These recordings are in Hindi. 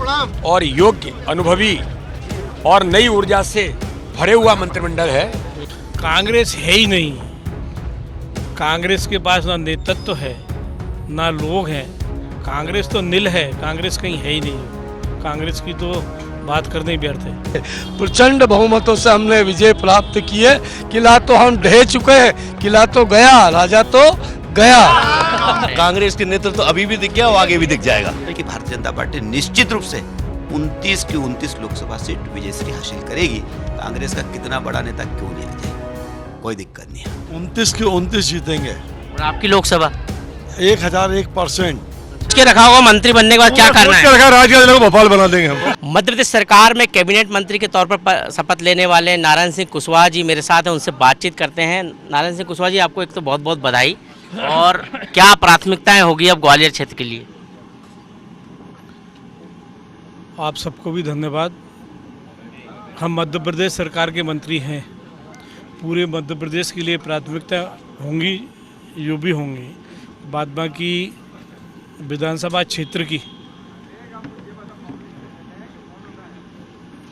और योग्य, अनुभवी और नई ऊर्जा से भरे हुआ मंत्रिमंडल है। कांग्रेस है ही नहीं। कांग्रेस के पास ना नेतृत्व है ना लोग हैं। कांग्रेस तो नील है, कांग्रेस कहीं है ही नहीं। कांग्रेस की तो बात करने ही व्यर्थ है। प्रचंड बहुमतों से हमने विजय प्राप्त की है। किला तो हम ढह चुके हैं, किला तो गया, राजा तो गया। कांग्रेस के नेतृत्व अभी भी दिख गया और आगे भी दिख जाएगा। कि भारतीय जनता पार्टी निश्चित रूप से 29 की 29 लोकसभा सीट विजयश्री हासिल करेगी। कांग्रेस का कितना बड़ा नेता क्यों नहीं आ जाए, कोई दिक्कत नहीं है। 29 की 29 जीतेंगे। और आपकी लोकसभा 1001%। के रखा होगा मंत्री बनने के बाद क्या करना है? राजगढ़ को भोपाल बना देंगे हम। मध्य प्रदेश सरकार में कैबिनेट मंत्री के तौर पर शपथ लेने वाले नारायण सिंह कुशवाहा जी मेरे साथ हैं, उनसे बातचीत करते हैं। नारायण सिंह कुशवाहा जी, आपको एक तो बहुत बहुत बधाई। और क्या प्राथमिकताएं होगी अब ग्वालियर क्षेत्र के लिए? आप सबको भी धन्यवाद। हम मध्य प्रदेश सरकार के मंत्री हैं। पूरे मध्य प्रदेश के लिए प्राथमिकता होंगी, जो भी होंगी। बाद बाकी विधानसभा क्षेत्र की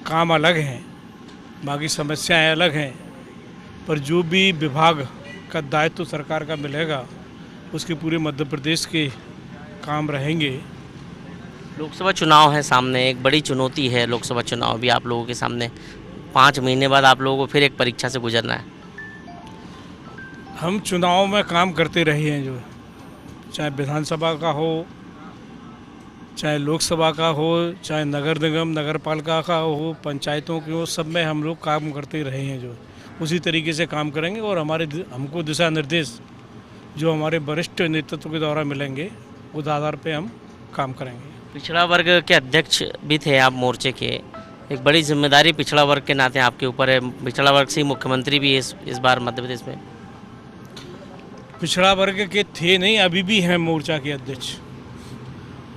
काम अलग हैं, बाकी समस्याएं अलग हैं, पर जो भी विभाग का दायित्व तो सरकार का मिलेगा, उसके पूरे मध्य प्रदेश के काम रहेंगे। लोकसभा चुनाव है सामने, एक बड़ी चुनौती है लोकसभा चुनाव भी आप लोगों के सामने। 5 महीने बाद आप लोगों को फिर एक परीक्षा से गुजरना है। हम चुनाव में काम करते रहे हैं, जो चाहे विधानसभा का हो, चाहे लोकसभा का हो, चाहे नगर निगम नगर पालिका का हो, पंचायतों के हो, सब में हम लोग काम करते रहे हैं। जो उसी तरीके से काम करेंगे और हमको दिशा निर्देश जो हमारे वरिष्ठ नेतृत्व के द्वारा मिलेंगे, उस आधार पे हम काम करेंगे। पिछड़ा वर्ग के अध्यक्ष भी थे आप मोर्चे के, एक बड़ी जिम्मेदारी पिछड़ा वर्ग के नाते आपके ऊपर है। पिछड़ा वर्ग से ही मुख्यमंत्री भी इस बार मध्य प्रदेश में। पिछड़ा वर्ग के थे नहीं, अभी भी हैं मोर्चा के अध्यक्ष।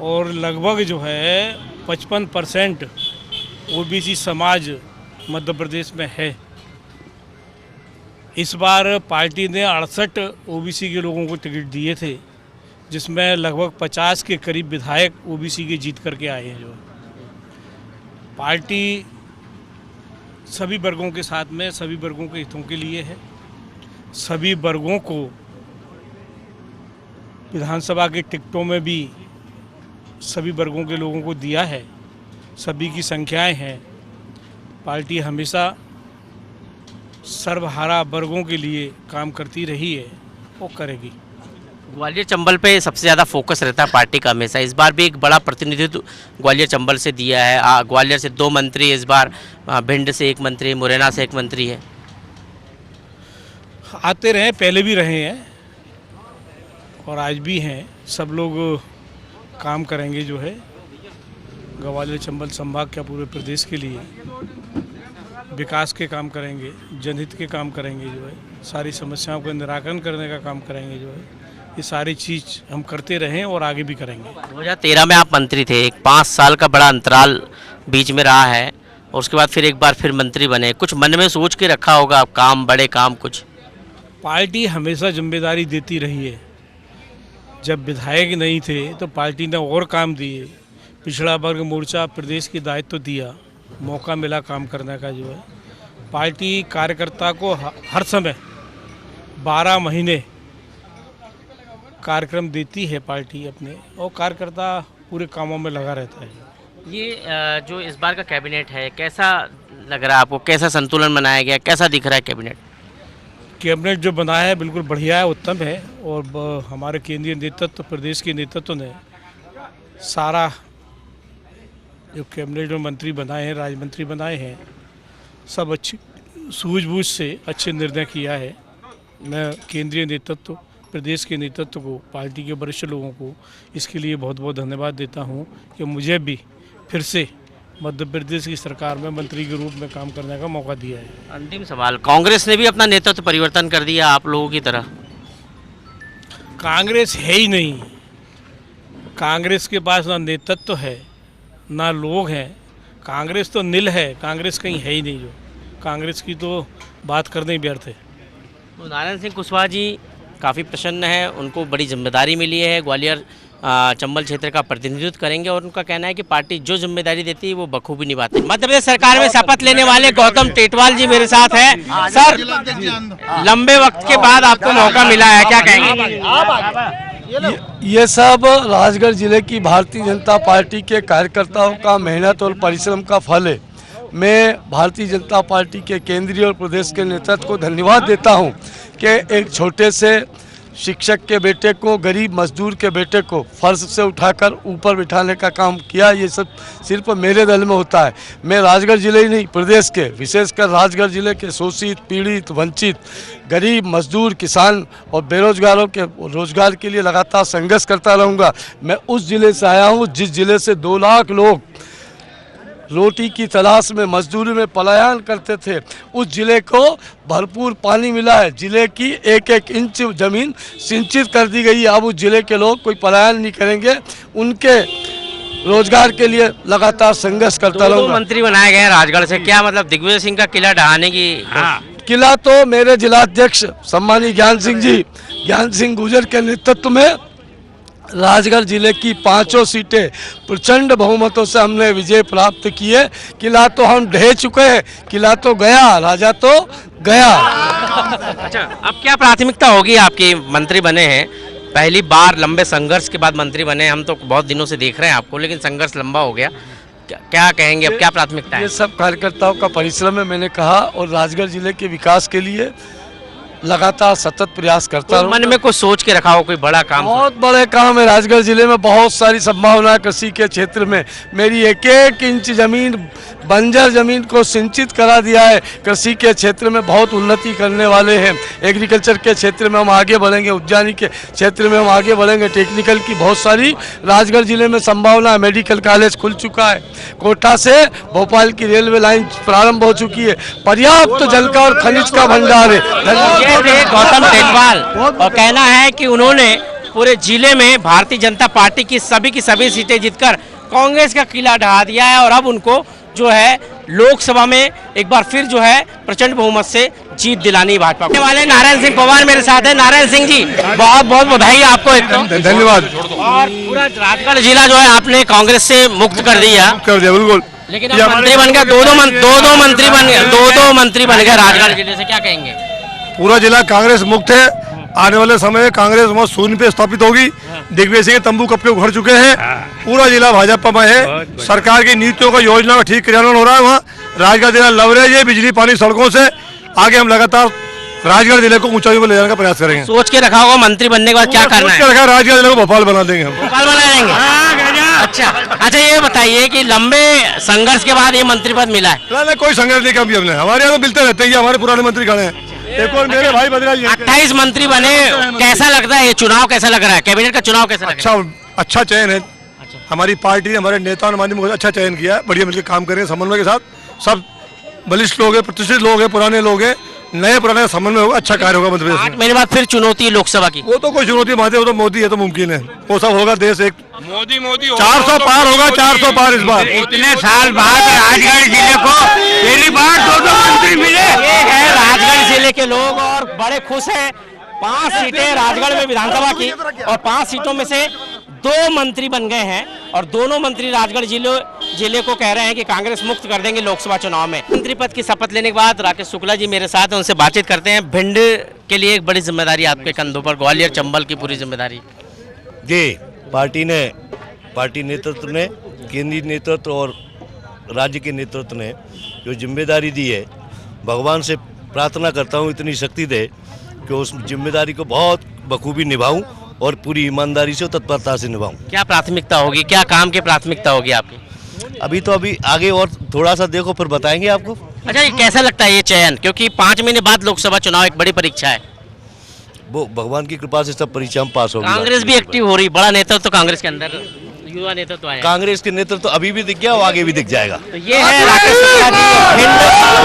और लगभग जो है 55% ओबीसी समाज मध्य प्रदेश में है। इस बार पार्टी ने 68 ओबीसी के लोगों को टिकट दिए थे, जिसमें लगभग 50 के करीब विधायक ओबीसी के जीत करके आए हैं। जो पार्टी सभी वर्गों के साथ में, सभी वर्गों के हितों के लिए है। सभी वर्गों को विधानसभा के टिकटों में भी सभी वर्गों के लोगों को दिया है। सभी की संख्याएं हैं। पार्टी हमेशा सर्वहारा वर्गों के लिए काम करती रही है, वो करेगी। ग्वालियर चंबल पे सबसे ज़्यादा फोकस रहता है पार्टी का हमेशा। इस बार भी एक बड़ा प्रतिनिधित्व ग्वालियर चंबल से दिया है। ग्वालियर से 2 मंत्री, इस बार भिंड से 1 मंत्री, मुरैना से 1 मंत्री है। आते रहे, पहले भी रहे हैं और आज भी हैं। सब लोग काम करेंगे, जो है ग्वालियर चंबल संभाग के पूरे प्रदेश के लिए विकास के काम करेंगे, जनहित के काम करेंगे, जो है सारी समस्याओं का निराकरण करने का काम करेंगे। जो है ये सारी चीज़ हम करते रहें और आगे भी करेंगे। 2013 में आप मंत्री थे, एक 5 साल का बड़ा अंतराल बीच में रहा है और उसके बाद फिर एक बार फिर मंत्री बने। कुछ मन में सोच के रखा होगा आप, काम, बड़े काम कुछ? पार्टी हमेशा जिम्मेदारी देती रही है। जब विधायक नहीं थे तो पार्टी ने और काम दिए। पिछड़ा वर्ग मोर्चा प्रदेश की दायित्व दिया, मौका मिला काम करने का। जो है पार्टी कार्यकर्ता को हर समय 12 महीने कार्यक्रम देती है पार्टी अपने, और कार्यकर्ता पूरे कामों में लगा रहता है। ये जो इस बार का कैबिनेट है, कैसा लग रहा है आपको? कैसा संतुलन बनाया गया, कैसा दिख रहा है कैबिनेट? कैबिनेट जो बनाया है बिल्कुल बढ़िया है, उत्तम है। और हमारे केंद्रीय नेतृत्व, प्रदेश के नेतृत्व ने सारा जो कैबिनेट में मंत्री बनाए हैं, राज्य मंत्री बनाए हैं, सब अच्छी सूझबूझ से अच्छे निर्णय किया है। मैं केंद्रीय नेतृत्व, प्रदेश के नेतृत्व को, पार्टी के वरिष्ठ लोगों को इसके लिए बहुत बहुत धन्यवाद देता हूं कि मुझे भी फिर से मध्य प्रदेश की सरकार में मंत्री के रूप में काम करने का मौका दिया है। अंतिम सवाल, कांग्रेस ने भी अपना नेतृत्व परिवर्तन कर दिया आप लोगों की तरह? कांग्रेस है ही नहीं। कांग्रेस के पास ना नेतृत्व है ना लोग हैं। कांग्रेस तो नील है, कांग्रेस कहीं है ही नहीं। जो कांग्रेस की तो बात करने ही व्यर्थ है। तो नारायण सिंह कुशवाहा जी काफ़ी प्रसन्न हैं, उनको बड़ी जिम्मेदारी मिली है ग्वालियर चंबल क्षेत्र का प्रतिनिधित्व करेंगे और उनका कहना है कि पार्टी जो जिम्मेदारी देती है वो बखूबी निभाती है। मध्य प्रदेश सरकार में शपथ लेने वाले गौतम टेटवाल जी मेरे साथ हैं। सर, लंबे वक्त के बाद आपको मौका मिला है, क्या कहेंगे? ये सब राजगढ़ जिले की भारतीय जनता पार्टी के कार्यकर्ताओं का मेहनत और परिश्रम का फल है। मैं भारतीय जनता पार्टी के केंद्रीय और प्रदेश के नेतृत्व को धन्यवाद देता हूं कि एक छोटे से शिक्षक के बेटे को, गरीब मजदूर के बेटे को फर्श से उठाकर ऊपर बिठाने का काम किया। ये सब सिर्फ मेरे दल में होता है। मैं राजगढ़ जिले ही नहीं, प्रदेश के, विशेषकर राजगढ़ जिले के शोषित, पीड़ित, वंचित, गरीब, मजदूर, किसान और बेरोजगारों के रोजगार के लिए लगातार संघर्ष करता रहूँगा। मैं उस जिले से आया हूँ जिस जिले से 2 लाख लोग रोटी की तलाश में, मजदूरी में पलायन करते थे। उस जिले को भरपूर पानी मिला है। जिले की एक एक इंच जमीन सिंचित कर दी गई है। अब उस जिले के लोग कोई पलायन नहीं करेंगे। उनके रोजगार के लिए लगातार संघर्ष करता रहूँगा। मंत्री बनाए गए हैं राजगढ़ से, क्या मतलब दिग्विजय सिंह का किला ढहाने की? किला तो मेरे जिलाध्यक्ष सम्मानीय ज्ञान सिंह गुर्जर के नेतृत्व में राजगढ़ जिले की 5 सीटें प्रचंड बहुमतों से हमने विजय प्राप्त की है। किला तो हम ढह चुके हैं, किला तो गया, राजा तो गया। अच्छा, अब क्या प्राथमिकता होगी आपकी? मंत्री बने हैं, पहली बार लंबे संघर्ष के बाद मंत्री बने। हम तो बहुत दिनों से देख रहे हैं आपको, लेकिन संघर्ष लंबा हो गया। क्या कहेंगे, अब क्या प्राथमिकता है? ये सब कार्यकर्ताओं का परिश्रम है, मैंने कहा, और राजगढ़ जिले के विकास के लिए लगातार सतत प्रयास करता हूँ। मन में कुछ सोच के रखा हो, कोई बड़ा काम? बहुत बड़े काम है। राजगढ़ जिले में बहुत सारी संभावना है कृषि के क्षेत्र में। मेरी एक एक इंच जमीन, बंजर जमीन को सिंचित करा दिया है। कृषि के क्षेत्र में बहुत उन्नति करने वाले हैं। एग्रीकल्चर के क्षेत्र में हम आगे बढ़ेंगे, उद्यानिकी के क्षेत्र में हम आगे बढ़ेंगे। टेक्निकल की बहुत सारी राजगढ़ जिले में संभावना है। मेडिकल कॉलेज खुल चुका है। कोटा से भोपाल की रेलवे लाइन प्रारंभ हो चुकी है। पर्याप्त जल का और खनिज का भंडार है। गौतम टेटवाल, और कहना है कि उन्होंने पूरे जिले में भारतीय जनता पार्टी की सभी सीटें जीतकर कांग्रेस का किला ढहा दिया है और अब उनको जो है लोकसभा में एक बार फिर जो है प्रचंड बहुमत से जीत दिलानी भाजपा वाले। नारायण सिंह पवार मेरे साथ है। नारायण सिंह जी, बहुत बहुत बधाई आपको। एकदम धन्यवाद। और पूरा राजगढ़ जिला जो है आपने कांग्रेस से मुक्त कर दिया। बिल्कुल। लेकिन अब मंत्री बन गया, दो मंत्री बन गए राजगढ़ जिले से, क्या कहेंगे? पूरा जिला कांग्रेस मुक्त है। आने वाले समय में कांग्रेस वहाँ शून्य पे स्थापित होगी। दिग्विजय सिंह के तंबू कब के उखड़ चुके हैं। पूरा जिला भाजपा में है। सरकार की नीतियों का, योजना का ठीक क्रियान्वयन हो रहा है। वहाँ राजगढ़ जिला लवरेज है बिजली पानी सड़कों से। आगे हम लगातार राजगढ़ जिले को ऊंचाई पर ले जाने का प्रयास करेंगे। सोच के रखा होगा मंत्री बनने के बाद क्या करना है? राजगढ़ जिले को भोपाल बना देंगे हम। भोपाल बना देंगे। अच्छा, ये बताइए कि लंबे संघर्ष के बाद ये मंत्री पद मिला है? नहीं, कोई संघर्ष नहीं किया हमने। हमारे यहाँ तो मिलते रहते हैं। हमारे पुराने मंत्री खड़े हैं। एक और मेरे भाई बद्राज 28 मंत्री बने। कैसा लगता है ये चुनाव? कैसा लग रहा है? कैबिनेट का चुनाव कैसा लग रहा है? अच्छा चयन है। हमारी पार्टी, हमारे नेता ने अच्छा चयन किया है। बढ़िया मिलकर काम करेंगे समन्वय के साथ। सब बलिष्ठ लोग हैं, प्रतिष्ठित लोग हैं, पुराने लोग हैं। नए पुराने समन्वय होगा, अच्छा कार्य होगा मध्य प्रदेश में। 8 महीने बाद फिर चुनौती है लोकसभा की। वो तो कोई चुनौती मानते, वो तो मोदी है तो मुमकिन है। वो सब होगा। देश एक मोदी 400 पार होगा। 400 पार इस बार। इतने साल बाद राजगढ़ जिले को पहली बार 2 मंत्री मिले। ये है राजगढ़ जिले के लोग और बड़े खुश हैं। 5 सीटें राजगढ़ में विधानसभा की और 5 सीटों में से 2 मंत्री बन गए हैं और दोनों मंत्री राजगढ़ जिले को कह रहे हैं कि कांग्रेस मुक्त कर देंगे लोकसभा चुनाव में। मंत्री पद की शपथ लेने के बाद राकेश शुक्ला जी मेरे साथ हैं, उनसे बातचीत करते हैं। भिंड के लिए एक बड़ी जिम्मेदारी आपके कंधों पर, ग्वालियर चंबल की पूरी जिम्मेदारी। जी, पार्टी नेतृत्व ने, केंद्रीय नेतृत्व और राज्य के नेतृत्व ने जो जिम्मेदारी दी है, भगवान से प्रार्थना करता हूँ इतनी शक्ति दे कि उस जिम्मेदारी को बहुत बखूबी निभाऊं और पूरी ईमानदारी से और तत्परता से निभाऊं। क्या प्राथमिकता होगी, क्या काम की प्राथमिकता होगी आपकी? अभी आगे और थोड़ा सा देखो फिर बताएंगे आपको। अच्छा, ये कैसा लगता है ये चयन? क्योंकि 5 महीने बाद लोकसभा चुनाव एक बड़ी परीक्षा है। वो भगवान की कृपा से सब परीक्षा में पास होगी। कांग्रेस भी एक्टिव हो रही, बड़ा नेतृत्व तो कांग्रेस के अंदर, युवा नेतृत्व तो आया। कांग्रेस के नेतृत्व अभी भी दिख गया और आगे भी दिख जाएगा। तो ये है राकेश शुक्ला जी, भिंड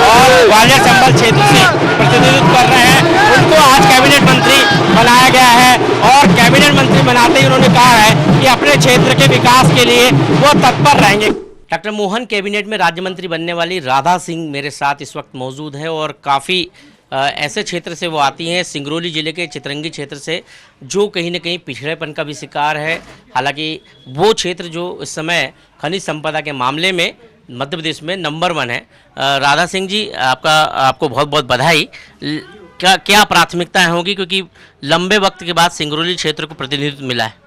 और ग्वालियर चंबल क्षेत्र से प्रतिनिधित्व कर रहे हैं। उनको आज कैबिनेट मंत्री बनाया गया है और कैबिनेट मंत्री बनाते ही उन्होंने कहा है कि अपने क्षेत्र के विकास के लिए वो तत्पर रहेंगे। डॉक्टर मोहन कैबिनेट में राज्य मंत्री बनने वाली राधा सिंह मेरे साथ इस वक्त मौजूद है और काफ़ी ऐसे क्षेत्र से वो आती हैं, सिंगरौली जिले के चितरंगी क्षेत्र से, जो कहीं ना कहीं पिछड़ेपन का भी शिकार है। हालांकि वो क्षेत्र जो इस समय खनिज संपदा के मामले में मध्य प्रदेश में नंबर 1 है। राधा सिंह जी, आपको बहुत बहुत बधाई। क्या प्राथमिकताएं होगी, क्योंकि लंबे वक्त के बाद सिंगरौली क्षेत्र को प्रतिनिधित्व मिला है?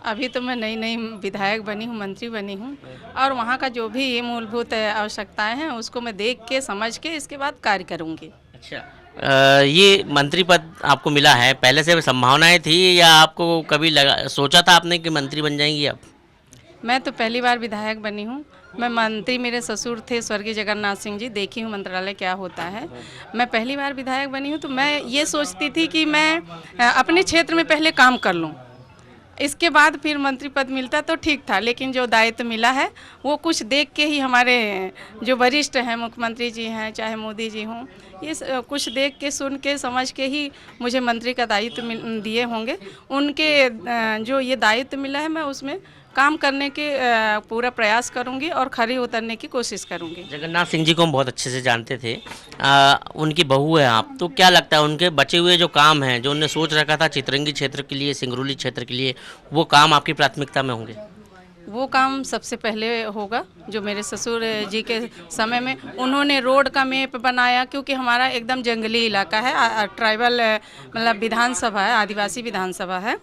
अभी तो मैं नई नई विधायक बनी हूँ, मंत्री बनी हूँ, और वहाँ का जो भी मूलभूत आवश्यकताएं हैं उसको मैं देख के समझ के इसके बाद कार्य करूँगी। अच्छा, ये मंत्री पद आपको मिला है, पहले से संभावनाएं थी या आपको कभी सोचा था आपने कि मंत्री बन जाएंगी आप? मैं तो पहली बार विधायक बनी हूँ। मैं मंत्री, मेरे ससुर थे स्वर्गीय जगन्नाथ सिंह जी, देखी हूँ मंत्रालय क्या होता है। मैं पहली बार विधायक बनी हूँ, तो मैं ये सोचती थी कि मैं अपने क्षेत्र में पहले काम कर लूँ, इसके बाद फिर मंत्री पद मिलता तो ठीक था। लेकिन जो दायित्व मिला है वो कुछ देख के ही, हमारे जो वरिष्ठ हैं, मुख्यमंत्री जी हैं, चाहे मोदी जी हों, ये कुछ देख के, सुन के, समझ के ही मुझे मंत्री का दायित्व दिए होंगे। उनके जो ये दायित्व मिला है, मैं उसमें काम करने के पूरा प्रयास करूंगी और खरी उतरने की कोशिश करूंगी। जगन्नाथ सिंह जी को हम बहुत अच्छे से जानते थे, उनकी बहू है आप, तो क्या लगता है उनके बचे हुए जो काम हैं, जो उन्होंने सोच रखा था चितरंगी क्षेत्र के लिए, सिंगरौली क्षेत्र के लिए, वो काम आपकी प्राथमिकता में होंगे? वो काम सबसे पहले होगा जो मेरे ससुर जी के समय में उन्होंने रोड का मैप बनाया, क्योंकि हमारा एकदम जंगली इलाका है, ट्राइबल मतलब विधानसभा है, आदिवासी विधानसभा है।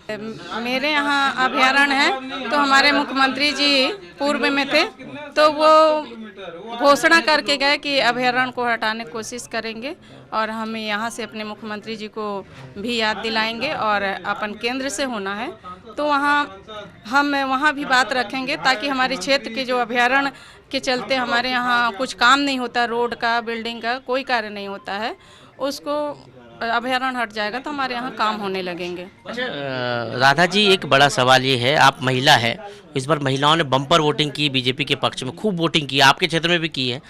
मेरे यहाँ अभयारण्य है, तो हमारे मुख्यमंत्री जी पूर्व में थे, तो वो घोषणा करके गए कि अभयारण्य को हटाने की कोशिश करेंगे, और हम यहाँ से अपने मुख्यमंत्री जी को भी याद दिलाएंगे, और अपन केंद्र से होना है तो हम वहाँ भी बात रखेंगे, ताकि हमारे क्षेत्र के जो अभयारण्य के चलते हमारे यहाँ कुछ काम नहीं होता, रोड का, बिल्डिंग का कोई कार्य नहीं होता है, उसको अभयारण्य हट जाएगा तो हमारे यहाँ काम होने लगेंगे। अच्छा, राधा जी, एक बड़ा सवाल ये है, आप महिला है, इस बार महिलाओं ने बम्पर वोटिंग की बीजेपी के पक्ष में, खूब वोटिंग की, आपके क्षेत्र में भी की है,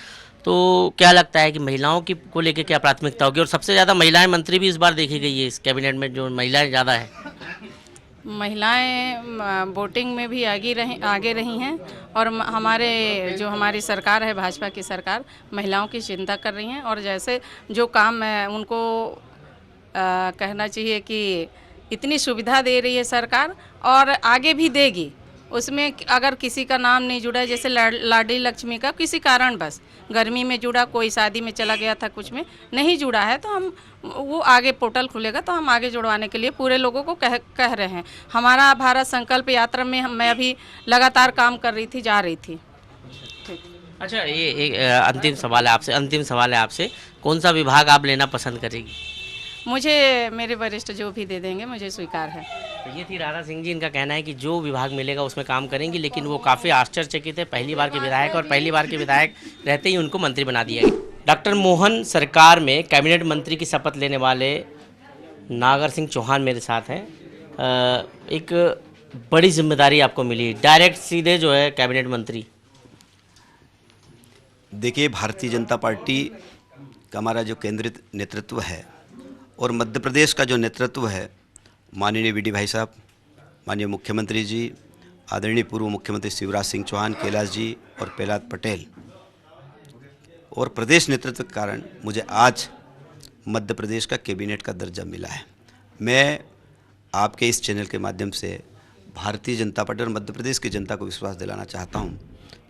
तो क्या लगता है कि महिलाओं की को लेकर क्या प्राथमिकता होगी? और सबसे ज़्यादा महिलाएं मंत्री भी इस बार देखी गई है इस कैबिनेट में, जो महिलाएं ज़्यादा है। महिलाएं वोटिंग में भी आगे रही हैं, और हमारी सरकार है, भाजपा की सरकार, महिलाओं की चिंता कर रही हैं, और जैसे जो काम उनको कहना चाहिए कि इतनी सुविधा दे रही है सरकार, और आगे भी देगी। उसमें अगर किसी का नाम नहीं जुड़ा, जैसे लाडली लक्ष्मी का किसी कारण बस गर्मी में जुड़ा, कोई शादी में चला गया था, कुछ में नहीं जुड़ा है, तो हम वो आगे पोर्टल खुलेगा तो हम आगे जुड़वाने के लिए पूरे लोगों को कह रहे हैं। हमारा भारत संकल्प यात्रा में मैं अभी लगातार काम कर रही थी, जा रही थी। अच्छा, ये एक अंतिम सवाल है आपसे, कौन सा विभाग आप लेना पसंद करेगी? मुझे मेरे वरिष्ठ जो भी दे देंगे मुझे स्वीकार है। तो ये थी राधा सिंह जी, इनका कहना है कि जो विभाग मिलेगा उसमें काम करेंगी, लेकिन वो काफ़ी आश्चर्यचकित है, पहली बार के विधायक, और पहली बार के विधायक रहते ही उनको मंत्री बना दिया गया। डॉक्टर मोहन सरकार में कैबिनेट मंत्री की शपथ लेने वाले नागर सिंह चौहान मेरे साथ हैं। एक बड़ी जिम्मेदारी आपको मिली, डायरेक्ट सीधे जो है कैबिनेट मंत्री। देखिए, भारतीय जनता पार्टी का हमारा जो केंद्रीय नेतृत्व है और मध्य प्रदेश का जो नेतृत्व है, माननीय वीडी भाई साहब, माननीय मुख्यमंत्री जी, आदरणीय पूर्व मुख्यमंत्री शिवराज सिंह चौहान, कैलाश जी और प्रहलाद पटेल, और प्रदेश नेतृत्व के कारण मुझे आज मध्य प्रदेश का कैबिनेट का दर्जा मिला है। मैं आपके इस चैनल के माध्यम से भारतीय जनता पार्टी और मध्य प्रदेश की जनता को विश्वास दिलाना चाहता हूं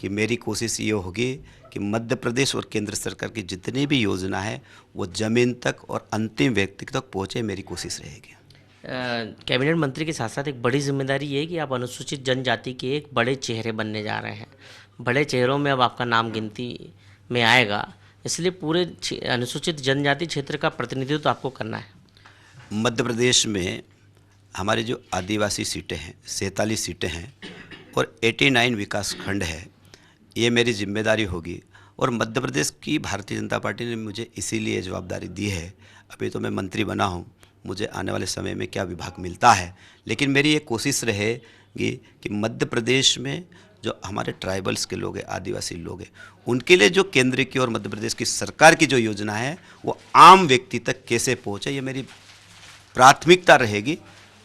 कि मेरी कोशिश ये होगी कि मध्य प्रदेश और केंद्र सरकार की जितनी भी योजना है वो ज़मीन तक और अंतिम व्यक्ति तक पहुँचे, मेरी कोशिश रहेगी। कैबिनेट मंत्री के साथ साथ एक बड़ी जिम्मेदारी ये है कि आप अनुसूचित जनजाति के एक बड़े चेहरे बनने जा रहे हैं। बड़े चेहरों में अब आपका नाम गिनती में आएगा, इसलिए पूरे अनुसूचित जनजाति क्षेत्र का प्रतिनिधित्व आपको करना है। मध्य प्रदेश में हमारी जो आदिवासी सीटें हैं, 47 सीटें हैं और 89 विकास खंड है, ये मेरी जिम्मेदारी होगी। और मध्य प्रदेश की भारतीय जनता पार्टी ने मुझे इसीलिए जवाबदारी दी है। अभी तो मैं मंत्री बना हूँ, मुझे आने वाले समय में क्या विभाग मिलता है, लेकिन मेरी ये कोशिश रहेगी कि मध्य प्रदेश में जो हमारे ट्राइबल्स के लोग हैं, आदिवासी लोग हैं, उनके लिए जो केंद्र की और मध्य प्रदेश की सरकार की जो योजना है वो आम व्यक्ति तक कैसे पहुँचे, ये मेरी प्राथमिकता रहेगी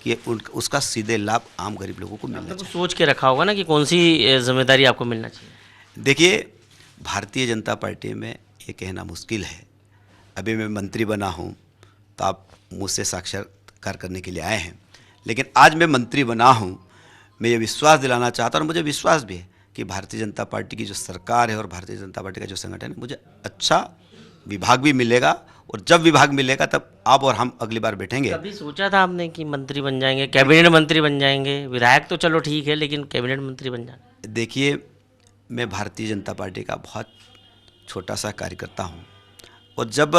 कि उसका सीधे लाभ आम गरीब लोगों को मिलना चाहिए। सोच के रखा होगा ना कि कौन सी जिम्मेदारी आपको मिलना चाहिए। देखिए, भारतीय जनता पार्टी में ये कहना मुश्किल है, अभी मैं मंत्री बना हूँ तो आप मुझसे साक्षात्कार करने के लिए आए हैं, लेकिन आज मैं मंत्री बना हूँ, मैं ये विश्वास दिलाना चाहता हूँ और मुझे विश्वास भी है कि भारतीय जनता पार्टी की जो सरकार है और भारतीय जनता पार्टी का जो संगठन है, मुझे अच्छा विभाग भी मिलेगा, और जब विभाग मिलेगा तब आप और हम अगली बार बैठेंगे। कभी सोचा था आपने कि मंत्री बन जाएंगे, कैबिनेट मंत्री बन जाएंगे? विधायक तो चलो ठीक है, लेकिन कैबिनेट मंत्री बन जाए? देखिए, मैं भारतीय जनता पार्टी का बहुत छोटा सा कार्यकर्ता हूँ, और जब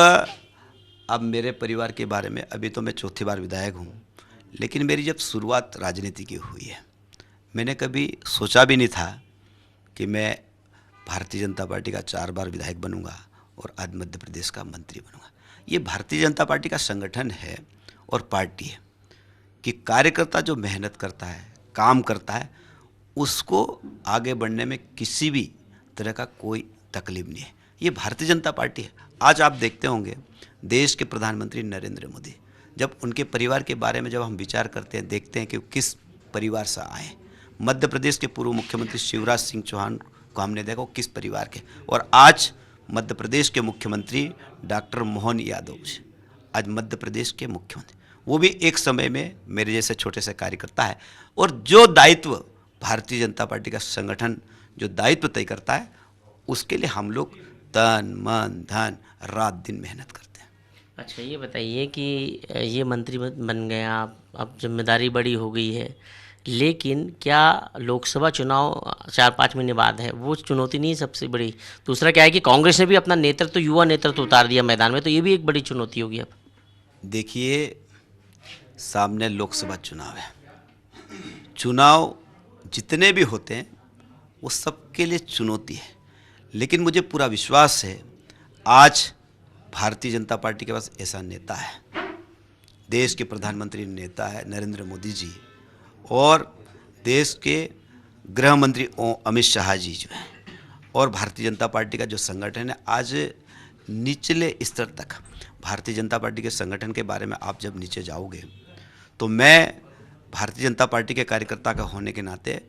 अब मेरे परिवार के बारे में, अभी तो मैं चौथी बार विधायक हूँ, लेकिन मेरी जब शुरुआत राजनीति की हुई है, मैंने कभी सोचा भी नहीं था कि मैं भारतीय जनता पार्टी का 4 बार विधायक बनूंगा और आज मध्य प्रदेश का मंत्री बनूंगा। ये भारतीय जनता पार्टी का संगठन है और पार्टी है कि कार्यकर्ता जो मेहनत करता है, काम करता है, उसको आगे बढ़ने में किसी भी तरह का कोई तकलीफ नहीं है। ये भारतीय जनता पार्टी है। आज आप देखते होंगे देश के प्रधानमंत्री नरेंद्र मोदी, जब उनके परिवार के बारे में जब हम विचार करते हैं, देखते हैं कि वो किस परिवार से आए। मध्य प्रदेश के पूर्व मुख्यमंत्री शिवराज सिंह चौहान को हमने देखा वो किस परिवार के, और आज मध्य प्रदेश के मुख्यमंत्री डॉक्टर मोहन यादव जी, आज मध्य प्रदेश के मुख्यमंत्री, वो भी एक समय में मेरे जैसे छोटे से कार्यकर्ता है। और जो दायित्व भारतीय जनता पार्टी का संगठन जो दायित्व तय करता है, उसके लिए हम लोग तन मन धन रात दिन मेहनत करते हैं। अच्छा, ये बताइए कि ये मंत्री बन गए आप, अब जिम्मेदारी बड़ी हो गई है, लेकिन क्या लोकसभा चुनाव 4-5 महीने बाद है, वो चुनौती नहीं है सबसे बड़ी? दूसरा क्या है कि कांग्रेस ने भी अपना नेतृत्व, युवा नेतृत्व उतार दिया मैदान में, तो ये भी एक बड़ी चुनौती होगी अब। देखिए, सामने लोकसभा चुनाव है। चुनाव जितने भी होते हैं वो सबके लिए चुनौती है, लेकिन मुझे पूरा विश्वास है आज भारतीय जनता पार्टी के पास ऐसा नेता है, देश के प्रधानमंत्री नेता है नरेंद्र मोदी जी, और देश के गृह मंत्री अमित शाह जी जो हैं, और भारतीय जनता पार्टी का जो संगठन है, आज निचले स्तर तक भारतीय जनता पार्टी के संगठन के बारे में आप जब नीचे जाओगे तो मैं भारतीय जनता पार्टी के कार्यकर्ता का होने के नाते,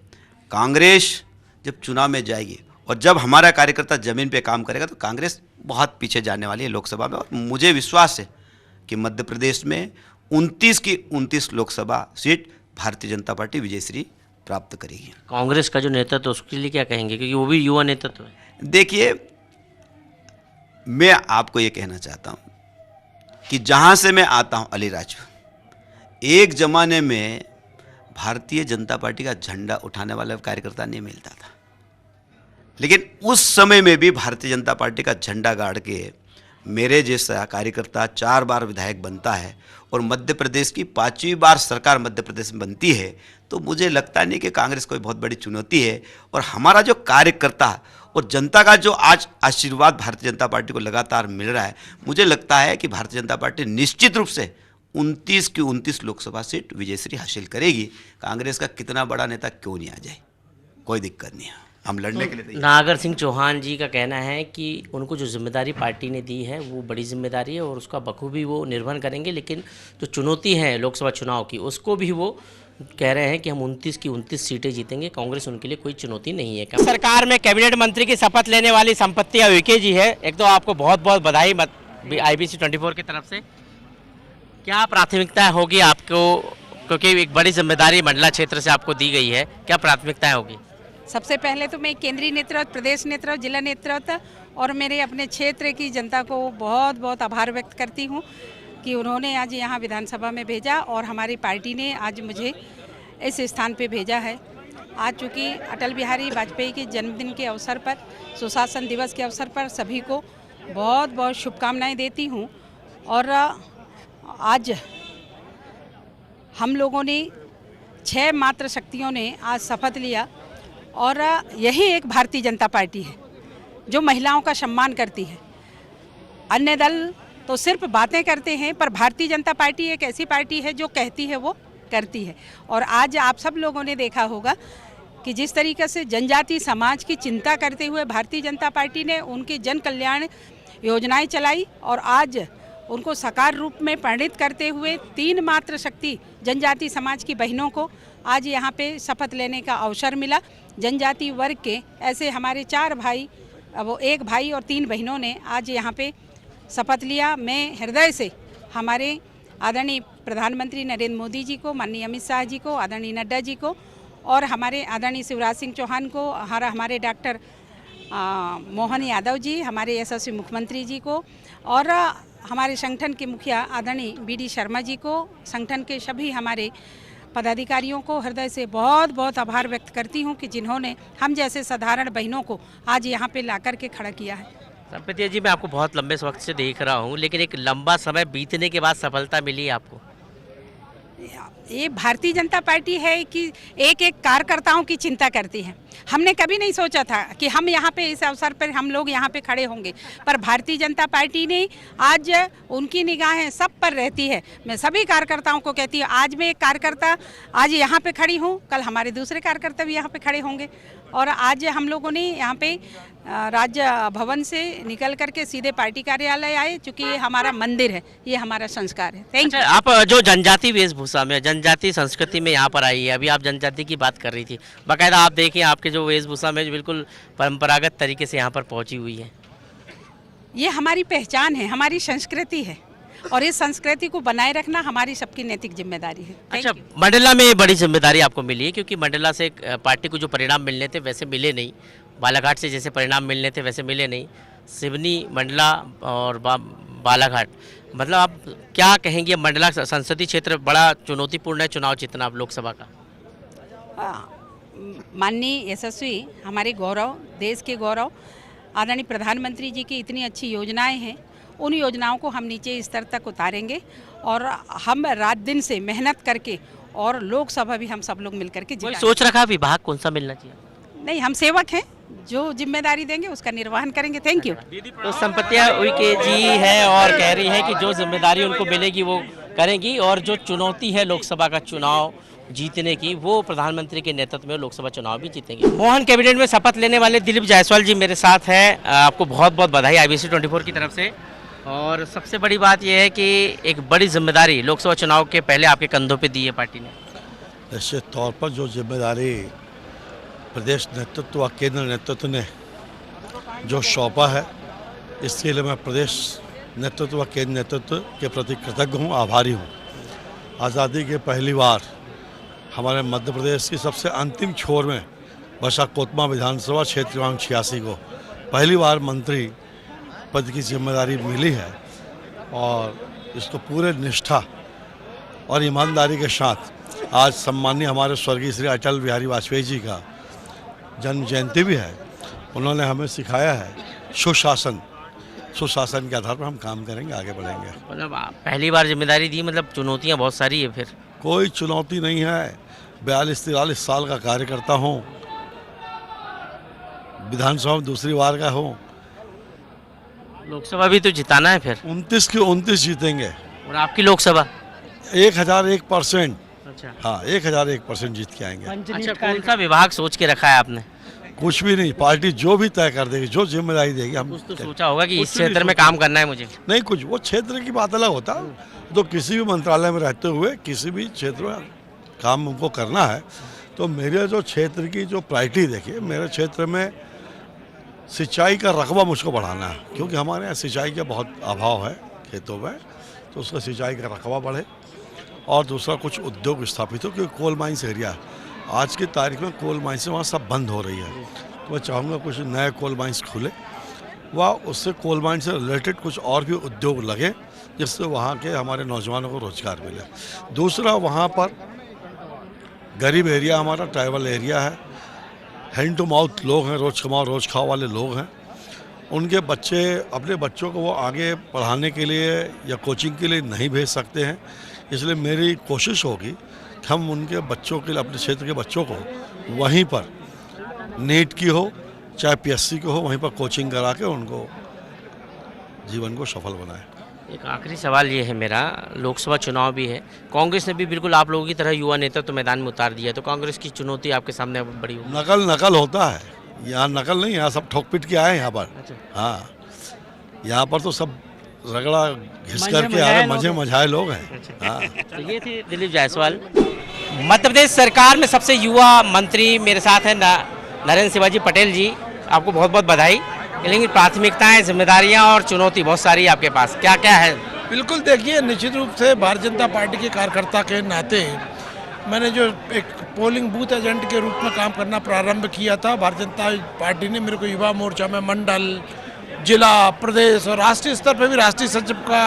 कांग्रेस जब चुनाव में जाएगी और जब हमारा कार्यकर्ता ज़मीन पे काम करेगा तो कांग्रेस बहुत पीछे जाने वाली है लोकसभा में। और मुझे विश्वास है कि मध्य प्रदेश में 29 की 29 लोकसभा सीट भारतीय जनता पार्टी विजयश्री प्राप्त करेगी। कांग्रेस का जो नेतृत्व, उसके लिए क्या कहेंगे, क्योंकि वो भी युवा नेतृत्व है? देखिए, मैं आपको ये कहना चाहता हूँ कि जहाँ से मैं आता हूँ अलीराजपुर, एक ज़माने में भारतीय जनता पार्टी का झंडा उठाने वाला कार्यकर्ता नहीं मिलता था, लेकिन उस समय में भी भारतीय जनता पार्टी का झंडा गाड़ के मेरे जैसा कार्यकर्ता 4 बार विधायक बनता है और मध्य प्रदेश की 5वीं बार सरकार मध्य प्रदेश में बनती है, तो मुझे लगता नहीं कि कांग्रेस कोई बहुत बड़ी चुनौती है। और हमारा जो कार्यकर्ता और जनता का जो आज आशीर्वाद भारतीय जनता पार्टी को लगातार मिल रहा है, मुझे लगता है कि भारतीय जनता पार्टी निश्चित रूप से 29 की 29 लोकसभा सीट विजयश्री हासिल करेगी। कांग्रेस का कितना बड़ा नेता क्यों नहीं आ जाए, कोई दिक्कत नहीं है, हम लड़ने के लिए तैयार। नागर सिंह चौहान जी का कहना है कि उनको जो जिम्मेदारी पार्टी ने दी है वो बड़ी जिम्मेदारी है और उसका बखूबी वो निर्वहन करेंगे, लेकिन जो चुनौती है लोकसभा चुनाव की, उसको भी वो कह रहे हैं कि हम 29 की 29 सीटें जीतेंगे, कांग्रेस उनके लिए कोई चुनौती नहीं है। सरकार में कैबिनेट मंत्री की शपथ लेने वाली संपत्ति उइके जी है। एक तो आपको बहुत बहुत बधाई IBC 24 की तरफ से। क्या प्राथमिकताएं होगी आपको, क्योंकि एक बड़ी जिम्मेदारी मंडला क्षेत्र से आपको दी गई है, क्या प्राथमिकताएं होगी? सबसे पहले तो मैं केंद्रीय नेतृत्व, प्रदेश नेतृत्व, जिला नेतृत्व और मेरे अपने क्षेत्र की जनता को बहुत बहुत आभार व्यक्त करती हूँ कि उन्होंने आज यहाँ विधानसभा में भेजा और हमारी पार्टी ने आज मुझे इस स्थान पे भेजा है। आज चूँकि अटल बिहारी वाजपेयी के जन्मदिन के अवसर पर, सुशासन दिवस के अवसर पर सभी को बहुत बहुत शुभकामनाएँ देती हूँ। और आज हम लोगों ने 6 मात्र शक्तियों ने आज शपथ लिया और यही एक भारतीय जनता पार्टी है जो महिलाओं का सम्मान करती है। अन्य दल तो सिर्फ बातें करते हैं, पर भारतीय जनता पार्टी एक ऐसी पार्टी है जो कहती है वो करती है। और आज आप सब लोगों ने देखा होगा कि जिस तरीके से जनजाति समाज की चिंता करते हुए भारतीय जनता पार्टी ने उनकी जन कल्याण योजनाएं चलाई और आज उनको साकार रूप में परिणित करते हुए 3 मात्र शक्ति जनजाति समाज की बहनों को आज यहाँ पे शपथ लेने का अवसर मिला। जनजाति वर्ग के ऐसे हमारे 4 भाई, वो 1 भाई और 3 बहनों ने आज यहाँ पे शपथ लिया। मैं हृदय से हमारे आदरणीय प्रधानमंत्री नरेंद्र मोदी जी को, माननीय अमित शाह जी को, आदरणीय नड्डा जी को और हमारे आदरणीय शिवराज सिंह चौहान को, हमारे डॉक्टर मोहन यादव जी, हमारे यशस्वी मुख्यमंत्री जी को और हमारे संगठन के मुखिया आदरणीय BD शर्मा जी को, संगठन के सभी हमारे पदाधिकारियों को हृदय से बहुत बहुत आभार व्यक्त करती हूं कि जिन्होंने हम जैसे साधारण बहनों को आज यहां पे ला कर के खड़ा किया है। संपतिया जी, मैं आपको बहुत लंबे वक्त से देख रहा हूँ, लेकिन एक लंबा समय बीतने के बाद सफलता मिली आपको। ये भारतीय जनता पार्टी है कि एक एक कार्यकर्ताओं की चिंता करती है। हमने कभी नहीं सोचा था कि हम यहाँ पे इस अवसर पर हम लोग यहाँ पे खड़े होंगे, पर भारतीय जनता पार्टी ने आज उनकी निगाहें सब पर रहती है। मैं सभी कार्यकर्ताओं को कहती हूँ, आज मैं एक कार्यकर्ता आज यहाँ पे खड़ी हूँ, कल हमारे दूसरे कार्यकर्ता भी यहाँ पे खड़े होंगे और आज हम लोगों ने यहाँ पे राज्य भवन से निकल करके सीधे पार्टी कार्यालय आए, क्योंकि ये हमारा मंदिर है, ये हमारा संस्कार है। Thank you. आप जो जनजाति वेशभूषा में, जनजाति संस्कृति में यहाँ पर आई है, अभी आप जनजाति की बात कर रही थी, बाकायदा आप देखिए आपके जो वेशभूषा में बिल्कुल परंपरागत तरीके से यहाँ पर पहुँची हुई है। ये हमारी पहचान है, हमारी संस्कृति है और इस संस्कृति को बनाए रखना हमारी सबकी नैतिक जिम्मेदारी है। अच्छा, मंडला में बड़ी जिम्मेदारी आपको मिली है, क्योंकि मंडला से पार्टी को जो परिणाम मिलने थे वैसे मिले नहीं, बालाघाट से जैसे परिणाम मिलने थे वैसे मिले नहीं, सिवनी, मंडला और बालाघाट, मतलब आप क्या कहेंगे? मंडला संसदीय क्षेत्र बड़ा चुनौतीपूर्ण है चुनाव जीतना अब लोकसभा का। माननीय यशस्वी हमारे गौरव, देश के गौरव आदरणीय प्रधानमंत्री जी की इतनी अच्छी योजनाएं हैं, उन योजनाओं को हम नीचे स्तर तक उतारेंगे और हम रात दिन से मेहनत करके और लोकसभा भी हम सब लोग मिलकर के कोई सोच रखा विभाग कौन सा मिलना चाहिए? नहीं, हम सेवक हैं, जो जिम्मेदारी देंगे उसका निर्वहन करेंगे। Thank you. तो संपतिया उइके जी है और कह रही है कि जो जिम्मेदारी उनको मिलेगी वो करेंगी और जो चुनौती है लोकसभा का चुनाव जीतने की, वो प्रधानमंत्री के नेतृत्व में लोकसभा चुनाव भी जीतेंगे। मोहन कैबिनेट में शपथ लेने वाले दिलीप जायसवाल जी मेरे साथ हैं। आपको बहुत बहुत बधाई IBC 24 की तरफ से। और सबसे बड़ी बात यह है कि एक बड़ी जिम्मेदारी लोकसभा चुनाव के पहले आपके कंधों पे दी है पार्टी ने। निश्चित तौर पर जो जिम्मेदारी प्रदेश नेतृत्व व केंद्र नेतृत्व ने जो सौंपा है, इसके लिए मैं प्रदेश नेतृत्व व केंद्र नेतृत्व के प्रति कृतज्ञ हूँ, आभारी हूँ। आज़ादी के पहली बार हमारे मध्य प्रदेश की सबसे अंतिम छोर में बसा कोतमा विधानसभा क्षेत्र क्रमांक 86 को पहली बार मंत्री पद की जिम्मेदारी मिली है और इसको पूरे निष्ठा और ईमानदारी के साथ आज सम्माननीय हमारे स्वर्गीय श्री अटल बिहारी वाजपेयी जी का जन्म जयंती भी है। उन्होंने हमें सिखाया है सुशासन के आधार पर हम काम करेंगे, आगे बढ़ेंगे। मतलब पहली बार जिम्मेदारी दी, मतलब चुनौतियाँ बहुत सारी है। फिर कोई चुनौती नहीं है, 42-43 साल का कार्यकर्ता हूँ, विधानसभा में दूसरी बार का हूँ, लोकसभा भी तो जिताना है। फिर 29 की 29 जीतेंगे। और आपकी लोकसभा 1001%। अच्छा, हाँ, 1001% जीत के आएंगे। अच्छा, कौन सा विभाग सोच के रखा है आपने? कुछ भी नहीं, पार्टी जो भी तय कर देगी, जो जिम्मेदारी देगी हम कुछ तो सोचा होगा कि इस क्षेत्र में काम करना है मुझे। नहीं, कुछ वो क्षेत्र की बात अलग होता, तो किसी भी मंत्रालय में रहते हुए किसी भी क्षेत्र में काम उनको करना है। तो मेरे जो क्षेत्र की जो प्रायोरिटी देखिए, मेरे क्षेत्र में सिंचाई का रकबा मुझको बढ़ाना है, क्योंकि हमारे यहाँ सिंचाई का बहुत अभाव है खेतों में, तो उसका सिंचाई का रकबा बढ़े। और दूसरा कुछ उद्योग स्थापित हो, क्योंकि कोल माइंस एरिया है, आज की तारीख में कोल माइंस वहाँ सब बंद हो रही है। तो मैं चाहूँगा कुछ नए कोल माइंस खुले, वह उससे कोल माइन से रिलेटेड कुछ और भी उद्योग लगे, जिससे वहाँ के हमारे नौजवानों को रोजगार मिले। दूसरा, वहाँ पर गरीब एरिया हमारा ट्राइबल एरिया है, हैंड टू माउथ लोग हैं, रोज कमाओ रोज खाओ वाले लोग हैं। उनके बच्चे अपने बच्चों को वो आगे पढ़ाने के लिए या कोचिंग के लिए नहीं भेज सकते हैं, इसलिए मेरी कोशिश होगी कि हम उनके बच्चों के लिए, अपने क्षेत्र के बच्चों को वहीं पर नीट की हो चाहे PSC की हो, वहीं पर कोचिंग करा के उनको जीवन को सफल बनाए। एक आखिरी सवाल ये है मेरा, लोकसभा चुनाव भी है, कांग्रेस ने भी बिल्कुल आप लोगों की तरह युवा नेता तो मैदान में उतार दिया है, तो कांग्रेस की चुनौती आपके सामने बड़ी होगी। नकल होता है, यहाँ नकल नहीं, यहाँ सब ठोक पीट के आए हैं यहाँ पर। अच्छा। हाँ, यहाँ पर तो सब रगड़ा घिस करके आ रहे, मजे मझाए लोग हैं। हाँ। तो ये थे दिलीप जायसवाल। मध्य प्रदेश सरकार में सबसे युवा मंत्री मेरे साथ हैं नरेंद्र शिवाजी पटेल जी, आपको बहुत बहुत बधाई। लेकिन प्राथमिकताएं, जिम्मेदारियां और चुनौती बहुत सारी आपके पास, क्या क्या है? बिल्कुल, देखिए निश्चित रूप से भारतीय जनता पार्टी के कार्यकर्ता के नाते मैंने जो एक पोलिंग बूथ एजेंट के रूप में काम करना प्रारंभ किया था, भारतीय जनता पार्टी ने मेरे को युवा मोर्चा में मंडल, जिला, प्रदेश और राष्ट्रीय स्तर पर भी राष्ट्रीय सचिव का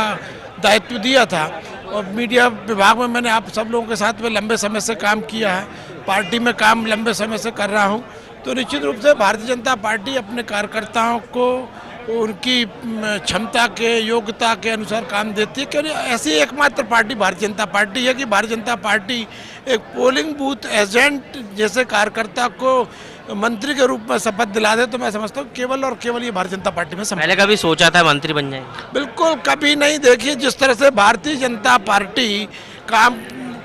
दायित्व दिया था। और मीडिया विभाग में मैंने आप सब लोगों के साथ में लंबे समय से काम किया है, पार्टी में काम लंबे समय से कर रहा हूँ। तो निश्चित रूप से भारतीय जनता पार्टी अपने कार्यकर्ताओं को उनकी क्षमता के, योग्यता के अनुसार काम देती है, क्योंकि ऐसी एकमात्र पार्टी भारतीय जनता पार्टी है कि भारतीय जनता पार्टी एक पोलिंग बूथ एजेंट जैसे कार्यकर्ता को मंत्री के रूप में शपथ दिला दे, तो मैं समझता हूँ केवल और केवल ये भारतीय जनता पार्टी में संभव। पहले कभी सोचा था मंत्री बन जाएंगे? बिल्कुल कभी नहीं। देखिए, जिस तरह से भारतीय जनता पार्टी काम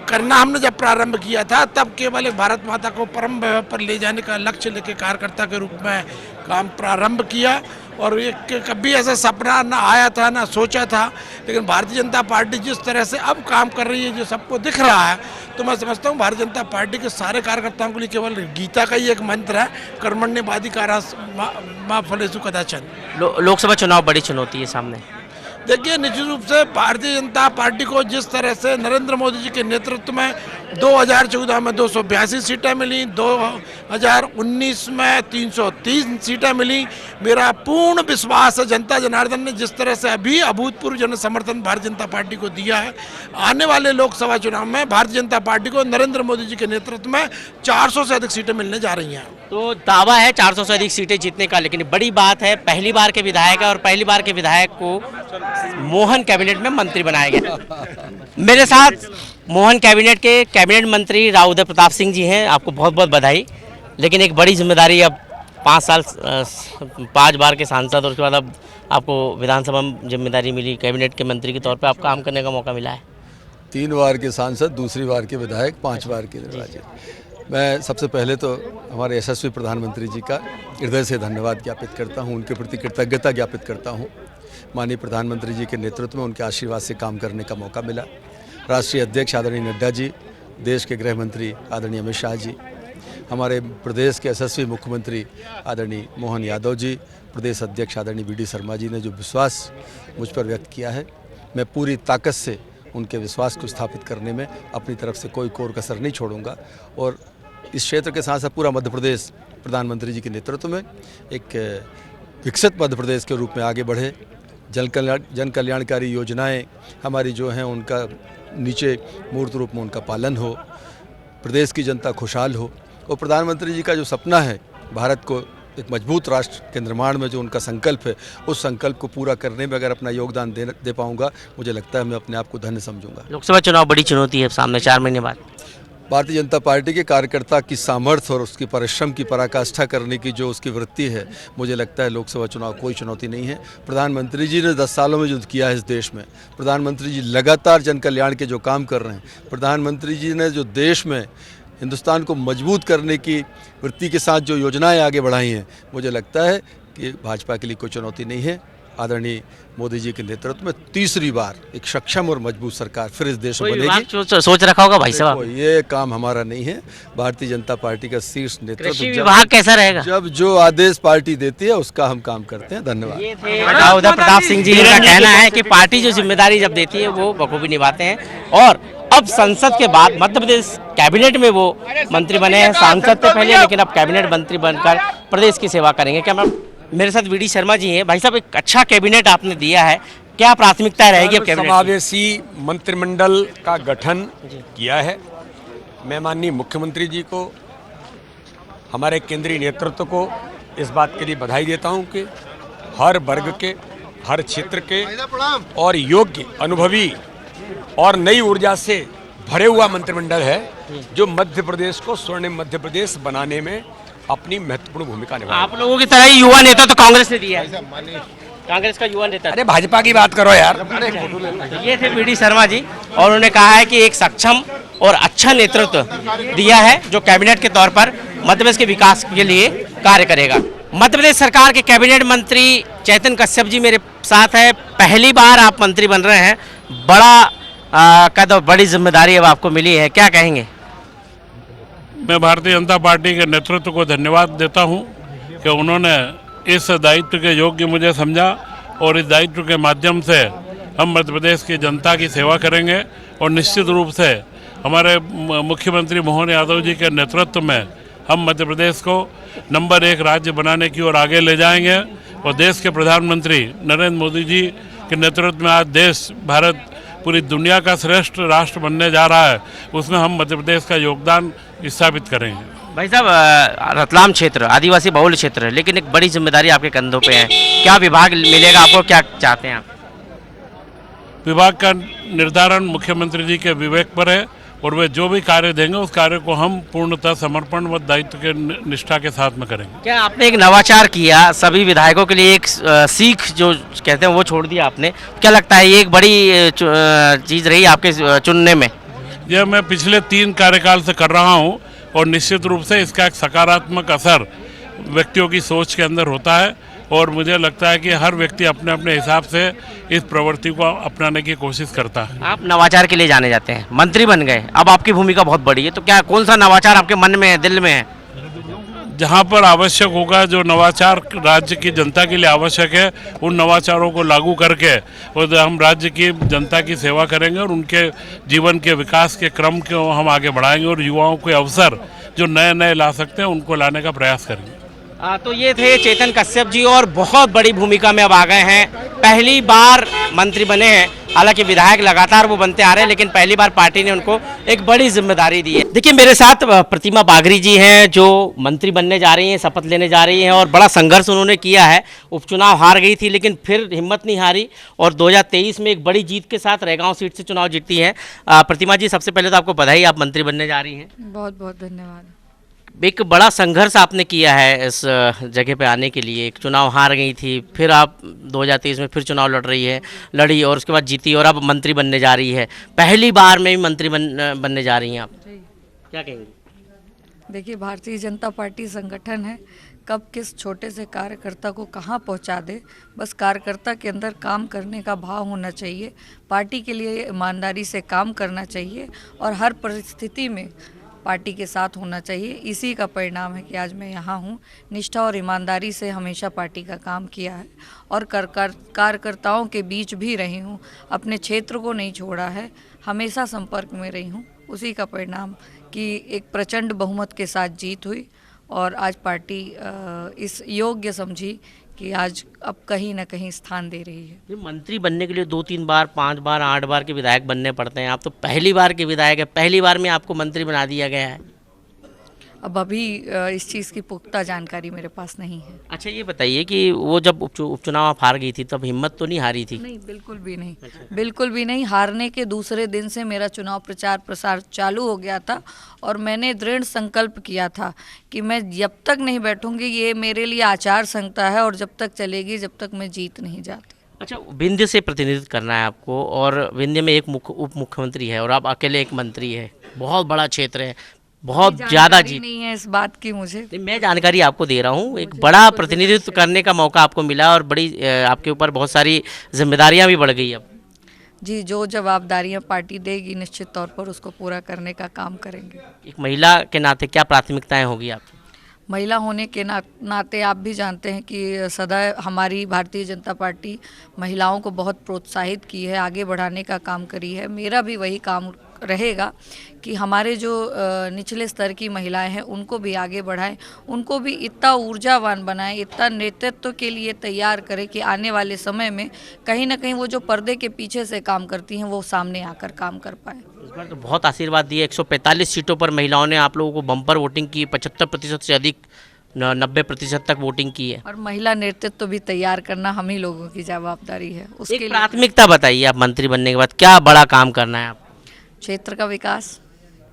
करना हमने जब प्रारंभ किया था, तब केवल एक भारत माता को परम वैभव पर ले जाने का लक्ष्य लेके कार्यकर्ता के रूप में काम प्रारंभ किया। और ये कभी ऐसा सपना ना आया था, ना सोचा था। लेकिन भारतीय जनता पार्टी जिस तरह से अब काम कर रही है, जो सबको दिख रहा है, तो मैं समझता हूँ भारतीय जनता पार्टी के सारे कार्यकर्ताओं के लिए केवल गीता का ही एक मंत्र है, कर्मण्येवाधिकारस्ते मा फलेषु कदाचन। लोकसभा चुनाव बड़ी चुनौती है सामने। देखिए, निश्चित रूप से भारतीय जनता पार्टी को जिस तरह से नरेंद्र मोदी जी के नेतृत्व में 2014 में 282 सीटें मिली, 2019 में 303 सीटें मिली, मेरा पूर्ण विश्वास है जनता जनार्दन ने जिस तरह से अभी अभूतपूर्व जन समर्थन भारतीय जनता पार्टी को दिया है, आने वाले लोकसभा चुनाव में भारतीय जनता पार्टी को नरेंद्र मोदी जी के नेतृत्व में 400 से अधिक सीटें मिलने जा रही हैं। तो दावा है 400 से अधिक सीटें जीतने का, लेकिन बड़ी बात है पहली बार के विधायक है और पहली बार के विधायक को मोहन कैबिनेट में मंत्री बनाया गया। मेरे साथ मोहन कैबिनेट के कैबिनेट मंत्री राव उदय प्रताप सिंह जी हैं, आपको बहुत बहुत बधाई। लेकिन एक बड़ी जिम्मेदारी, अब 5 बार के सांसद और उसके बाद अब आपको विधानसभा में जिम्मेदारी मिली, कैबिनेट के मंत्री के तौर पे आप काम करने का मौका मिला है। 3 बार के सांसद, दूसरी बार के विधायक, 5 बार के निर्वाचित। मैं सबसे पहले तो हमारे यशस्वी प्रधानमंत्री जी का हृदय से धन्यवाद ज्ञापित करता हूँ, उनके प्रति कृतज्ञता ज्ञापित करता हूँ। माननीय प्रधानमंत्री जी के नेतृत्व में उनके आशीर्वाद से काम करने का मौका मिला। राष्ट्रीय अध्यक्ष आदरणीय नड्डा जी, देश के गृह मंत्री आदरणीय अमित शाह जी, हमारे प्रदेश के यशस्वी मुख्यमंत्री आदरणीय मोहन यादव जी, प्रदेश अध्यक्ष आदरणीय वी डी शर्मा जी ने जो विश्वास मुझ पर व्यक्त किया है, मैं पूरी ताकत से उनके विश्वास को स्थापित करने में अपनी तरफ से कोई कोर कसर नहीं छोड़ूंगा। और इस क्षेत्र के साथ साथ पूरा मध्य प्रदेश प्रधानमंत्री जी के नेतृत्व में एक विकसित मध्य प्रदेश के रूप में आगे बढ़े। जन कल्याणकारी योजनाएं हमारी जो हैं उनका नीचे मूर्त रूप में उनका पालन हो, प्रदेश की जनता खुशहाल हो। और प्रधानमंत्री जी का जो सपना है भारत को एक मजबूत राष्ट्र के निर्माण में, जो उनका संकल्प है, उस संकल्प को पूरा करने में अगर अपना योगदान दे पाऊंगा, मुझे लगता है मैं अपने आप को धन्य समझूंगा। लोकसभा चुनाव बड़ी चुनौती है सामने 4 महीने बाद। भारतीय जनता पार्टी के कार्यकर्ता की सामर्थ्य और उसकी परिश्रम की पराकाष्ठा करने की जो उसकी वृत्ति है, मुझे लगता है लोकसभा चुनाव कोई चुनौती नहीं है। प्रधानमंत्री जी ने 10 सालों में जो किया है इस देश में, प्रधानमंत्री जी लगातार जन कल्याण के जो काम कर रहे हैं, प्रधानमंत्री जी ने जो देश में हिंदुस्तान को मजबूत करने की वृत्ति के साथ जो योजनाएं आगे बढ़ाई हैं, मुझे लगता है कि भाजपा के लिए कोई चुनौती नहीं है। आदरणीय मोदी जी के नेतृत्व में तीसरी बार एक सक्षम और मजबूत सरकार फिर इस देश में बनेगी। सोच रखा होगा भाई साहब? ये काम हमारा नहीं है, भारतीय जनता पार्टी का शीर्ष नेतृत्व विभाग कैसा रहेगा? जब जो आदेश पार्टी देती है उसका हम काम करते हैं। धन्यवाद। ये थे राव उदय प्रताप सिंह जी का कहना है कि पार्टी जो जिम्मेदारी जब देती है वो बखूबी निभाते हैं। और अब संसद के बाद मध्य प्रदेश कैबिनेट में वो मंत्री बने हैं, सांसद थे पहले, लेकिन अब कैबिनेट मंत्री बनकर प्रदेश की सेवा करेंगे। क्या मेरे साथ वी डी शर्मा जी हैं। भाई साहब, एक अच्छा कैबिनेट आपने दिया है, क्या प्राथमिकता रहेगी अब कैबिनेट? समावेशी मंत्रिमंडल का गठन किया है। मैं माननीय मुख्यमंत्री जी को, हमारे केंद्रीय नेतृत्व को इस बात के लिए बधाई देता हूं कि हर वर्ग के, हर क्षेत्र के और योग्य, अनुभवी और नई ऊर्जा से भरे हुआ मंत्रिमंडल है, जो मध्य प्रदेश को स्वर्णिम मध्य प्रदेश बनाने में अपनी महत्वपूर्ण भूमिका निभा। आप लोगों की तरह ही युवा नेता तो कांग्रेस ने दिया है, कांग्रेस का युवा नेता। अरे भाजपा की बात करो यार। ये थे वी डी शर्मा जी, और उन्होंने कहा है कि एक सक्षम और अच्छा नेतृत्व दिया है जो कैबिनेट के तौर पर मध्य प्रदेश के विकास के लिए कार्य करेगा। मध्य प्रदेश सरकार के कैबिनेट मंत्री चैतन्य कश्यप जी मेरे साथ है। पहली बार आप मंत्री बन रहे हैं, बड़ा कद और बड़ी जिम्मेदारी अब आपको मिली है, क्या कहेंगे? मैं भारतीय जनता पार्टी के नेतृत्व को धन्यवाद देता हूं कि उन्होंने इस दायित्व के योग्य मुझे समझा और इस दायित्व के माध्यम से हम मध्य प्रदेश की जनता की सेवा करेंगे और निश्चित रूप से हमारे मुख्यमंत्री मोहन यादव जी के नेतृत्व में हम मध्य प्रदेश को नंबर 1 राज्य बनाने की ओर आगे ले जाएंगे और देश के प्रधानमंत्री नरेंद्र मोदी जी के नेतृत्व में आज देश भारत पूरी दुनिया का श्रेष्ठ राष्ट्र बनने जा रहा है, उसमें हम मध्य प्रदेश का योगदान स्थापित करेंगे। भाई साहब, रतलाम क्षेत्र आदिवासी बहुल क्षेत्र है, लेकिन एक बड़ी जिम्मेदारी आपके कंधों पे है। क्या विभाग मिलेगा आपको, क्या चाहते हैं आप? विभाग का निर्धारण मुख्यमंत्री जी के विवेक पर है और वे जो भी कार्य देंगे उस कार्य को हम पूर्णतः समर्पण व दायित्व के निष्ठा के साथ में करेंगे। क्या आपने एक नवाचार किया, सभी विधायकों के लिए एक सीख जो कहते हैं वो छोड़ दिया आपने, क्या लगता है ये एक बड़ी चीज़ रही आपके चुनने में? यह मैं पिछले 3 कार्यकाल से कर रहा हूं और निश्चित रूप से इसका एक सकारात्मक असर व्यक्तियों की सोच के अंदर होता है और मुझे लगता है कि हर व्यक्ति अपने अपने हिसाब से इस प्रवृत्ति को अपनाने की कोशिश करता है। आप नवाचार के लिए जाने जाते हैं, मंत्री बन गए, अब आपकी भूमिका बहुत बड़ी है, तो क्या कौन सा नवाचार आपके मन में है, दिल में है? जहां पर आवश्यक होगा, जो नवाचार राज्य की जनता के लिए आवश्यक है, उन नवाचारों को लागू करके और हम राज्य की जनता की सेवा करेंगे और उनके जीवन के विकास के क्रम को हम आगे बढ़ाएंगे और युवाओं के अवसर जो नए नए ला सकते हैं उनको लाने का प्रयास करेंगे। तो ये थे चेतन कश्यप जी और बहुत बड़ी भूमिका में अब आ गए हैं, पहली बार मंत्री बने हैं। हालांकि विधायक लगातार वो बनते आ रहे हैं, लेकिन पहली बार पार्टी ने उनको एक बड़ी जिम्मेदारी दी है। देखिए मेरे साथ प्रतिमा बागरी जी हैं जो मंत्री बनने जा रही हैं, शपथ लेने जा रही हैं और बड़ा संघर्ष उन्होंने किया है। उपचुनाव हार गई थी लेकिन फिर हिम्मत नहीं हारी और 2023 में एक बड़ी जीत के साथ रैगांव सीट से चुनाव जीती हैं। प्रतिमा जी, सबसे पहले तो आपको बधाई, आप मंत्री बनने जा रही हैं। बहुत बहुत धन्यवाद। एक बड़ा संघर्ष आपने किया है इस जगह पे आने के लिए, एक चुनाव हार गई थी, फिर आप 2023 में फिर चुनाव लड़ी और उसके बाद जीती और अब मंत्री बनने जा रही है। पहली बार में भी मंत्री बनने जा रही हैं आप, क्या कहेंगे? देखिए, भारतीय जनता पार्टी संगठन है, कब किस छोटे से कार्यकर्ता को कहाँ पहुँचा दे, बस कार्यकर्ता के अंदर काम करने का भाव होना चाहिए, पार्टी के लिए ईमानदारी से काम करना चाहिए और हर परिस्थिति में पार्टी के साथ होना चाहिए। इसी का परिणाम है कि आज मैं यहाँ हूँ। निष्ठा और ईमानदारी से हमेशा पार्टी का काम किया है और कार्यकर्ताओं के बीच भी रही हूँ, अपने क्षेत्र को नहीं छोड़ा है, हमेशा संपर्क में रही हूँ। उसी का परिणाम कि एक प्रचंड बहुमत के साथ जीत हुई और आज पार्टी इस योग्य समझी कि आज अब कहीं ना कहीं स्थान दे रही है। मंत्री बनने के लिए 2-3 बार, 5 बार, 8 बार के विधायक बनने पड़ते हैं, आप तो पहली बार के विधायक है, पहली बार में आपको मंत्री बना दिया गया है। अब अभी इस चीज़ की पुख्ता जानकारी मेरे पास नहीं है। अच्छा, ये बताइए कि वो जब उपचुनाव आप हार गई थी तब हिम्मत तो नहीं हारी थी? नहीं, बिल्कुल भी नहीं। अच्छा। बिल्कुल भी नहीं। हारने के दूसरे दिन से मेरा चुनाव प्रचार प्रसार चालू हो गया था और मैंने दृढ़ संकल्प किया था कि मैं जब तक नहीं बैठूंगी, ये मेरे लिए आचार संहिता है और जब तक चलेगी जब तक मैं जीत नहीं जाती। अच्छा, विंध्य से प्रतिनिधित्व करना है आपको और विंध्य में एक उप मुख्यमंत्री है और आप अकेले एक मंत्री है, बहुत बड़ा क्षेत्र है, बहुत ज़्यादा जीत नहीं है इस बात की मुझे। मैं जानकारी आपको दे रहा हूँ, एक बड़ा प्रतिनिधित्व करने का मौका आपको मिला और बड़ी आपके ऊपर बहुत सारी जिम्मेदारियां भी बढ़ गई अब। जी, जो जवाबदारियां पार्टी देगी निश्चित तौर पर उसको पूरा करने का काम करेंगे। एक महिला के नाते क्या प्राथमिकताएं होगी आपकी? महिला होने के नाते आप भी जानते हैं कि सदा हमारी भारतीय जनता पार्टी महिलाओं को बहुत प्रोत्साहित की है, आगे बढ़ाने का काम करी है। मेरा भी वही काम रहेगा कि हमारे जो निचले स्तर की महिलाएं हैं उनको भी आगे बढ़ाएं, उनको भी इतना ऊर्जावान बनाएं, इतना नेतृत्व के लिए तैयार करें कि आने वाले समय में कहीं ना कहीं वो जो पर्दे के पीछे से काम करती हैं वो सामने आकर काम कर पाएँ। इस बार तो बहुत आशीर्वाद दिए, 145 सीटों पर महिलाओं ने आप लोगों को बम्पर वोटिंग की, 75% से अधिक 90% तक वोटिंग की है। और महिला नेतृत्व तो भी तैयार करना हम ही लोगों की जवाबदारी है। उसके लिए प्राथमिकता बताइए, आप मंत्री बनने के बाद क्या बड़ा काम करना है आप? क्षेत्र का विकास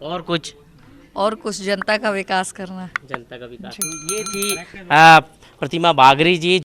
और कुछ जनता का विकास करना है। जनता का विकास। तो ये थी प्रतिमा बागरी जी।